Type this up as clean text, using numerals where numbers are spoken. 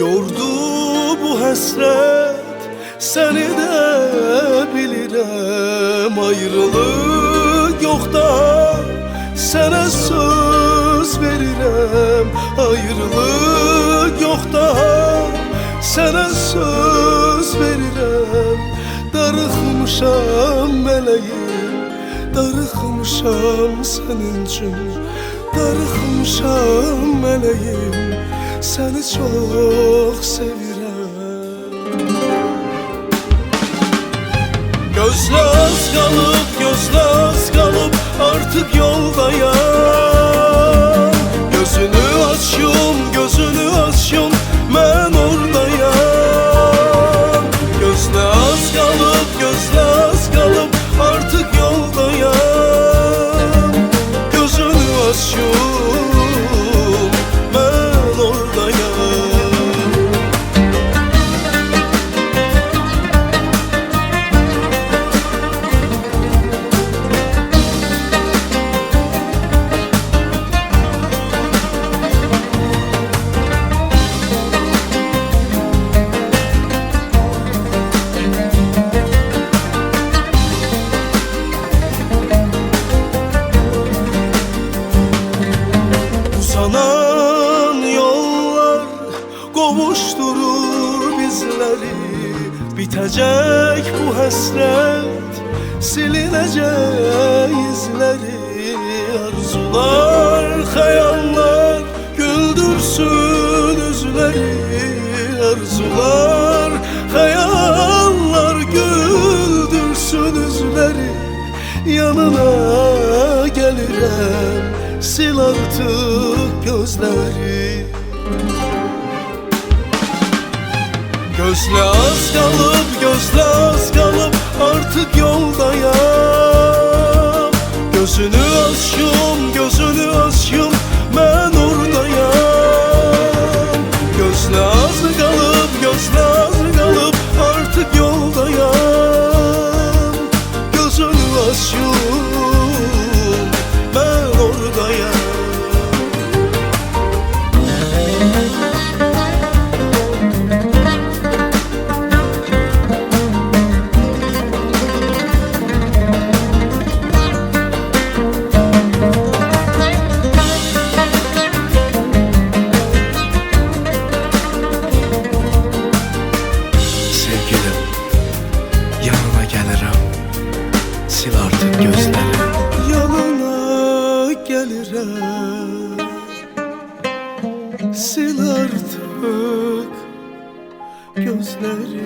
yordu bu həsrət, səni də bilirəm. Ayrılıq yox daha, sənə söz verirəm. Ayrılıq yox daha, sənə söz verirəm. Darıxmışam mələyim, darıxmışam sənin üçün. Darıxmışam mələyim, səni çox sevirəm. Gözlə az qalıb, gözlə az qalıb, artıq yoldayam. Gözünü aç yum, gözünü aç yum, mən oradayam. Gözlə az qalıb, gözlə az qalıb, artıq yoldayam. Gözünü aç yum, mən oradayam. Uzanan yollar qovuşdurur bizləri. Bitəcək bu həsrət, silinəcək izləri. Arzular, xəyallar güldürsün üzləri. Arzular, xəyallar güldürsün üzləri. Yanına gəlirəm, sil artıq gözləri. Gözlə az qalıb, gözlə az qalıb, artıq yoldayam. Gözünü aç yum, gözünü aç yum, mən oradayam. Gözlə az qalıb, gözlə az qalıb, artıq yoldayam. Gözünü aç yum, mən oradayam. Sevgilim, yanına gəlirəm, sil artıq gözləri. Yanına gəlirəm, sil artıq gözləri.